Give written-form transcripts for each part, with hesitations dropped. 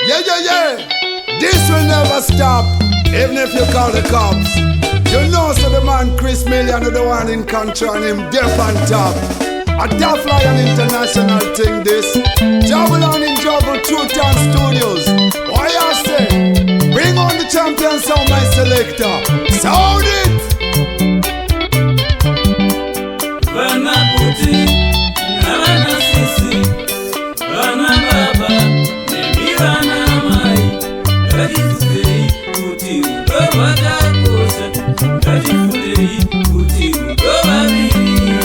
Yeah. This will never stop, even if you call the cops. You know, so the man Chris Million is the one in control and him deaf on top. A tough lion international thing this. Juggle on in Juggle Two Town Studios. Why I say? Bring on the champion sound, my selector. Sound it! Bana puti, bana sisi, bana baba, nebi bana mai. Kadi fudei puti udoba dakosa, kadi fudei puti udoba bini.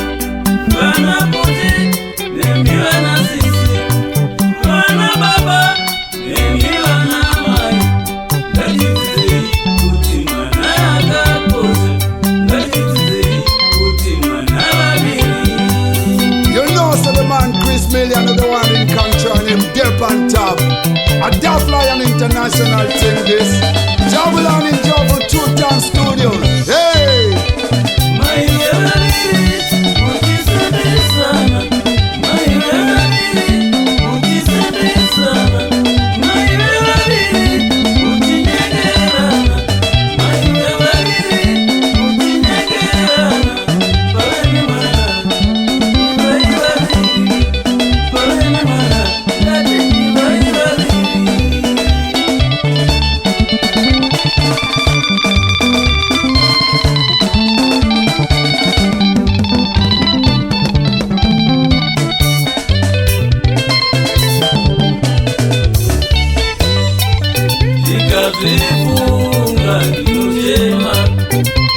Bana puti, nebi bana sisi, bana baba, nebi bana mai. Kadi fudei puti mana dakosa, kadi fudei puti mana bini. You know, so the man Chris Million is the one in control and him deaf on top. A Daft Lion international thing this. Juggle on in Juggle Two Town Studios. Hey! Nikazifunga nikujema,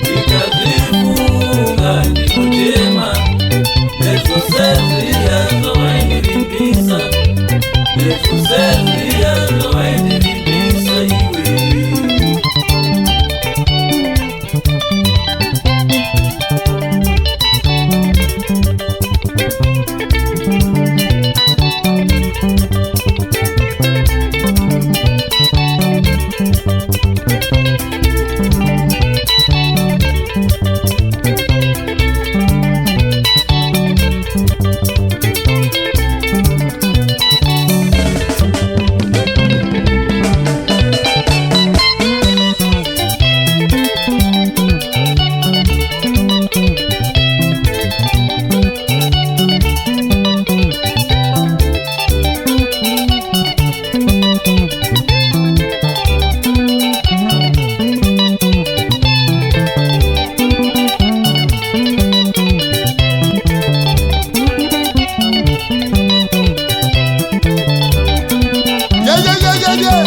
nikazifunga nikujema. Nefusezi yazo wainibisa, nefusezi yazo wainibisa iwe. Yeah.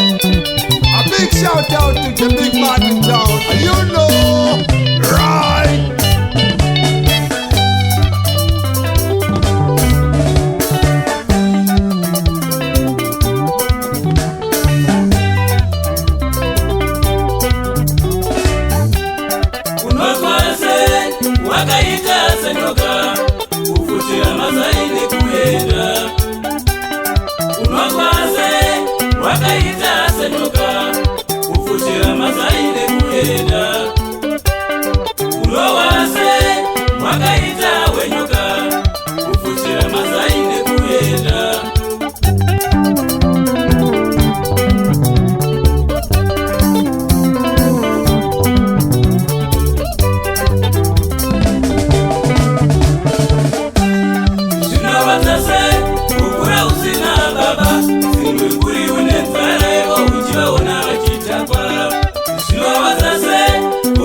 A big shout out to the big man in town. And you know, right? Unokwaze, wakaita senyoka, ufutira mazaini kuyenda. Unokwaze, wakaita senyoka, ufutira mazaini kuyenda. Ulowaze, wakaita wenyoka, ufutira mazaini kuyenda. Ukura usina baba, simwe kuri unenzara ego uchiona wachitakwa. Sino wasase,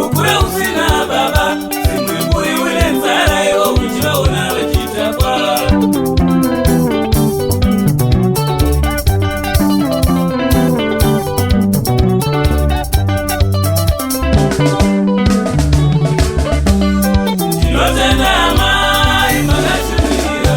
ukura usina baba, simwe kuri unenzara ego uchiona wachitakwa. Jinotenda mai magasuria.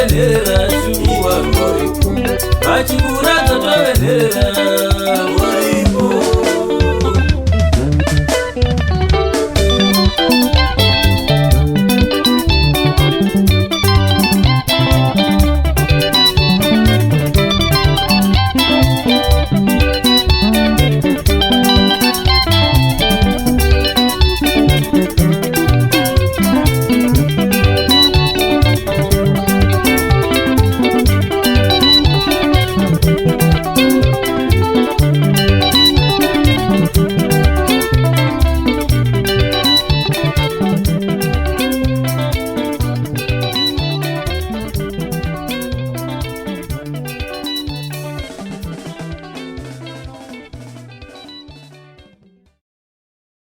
général.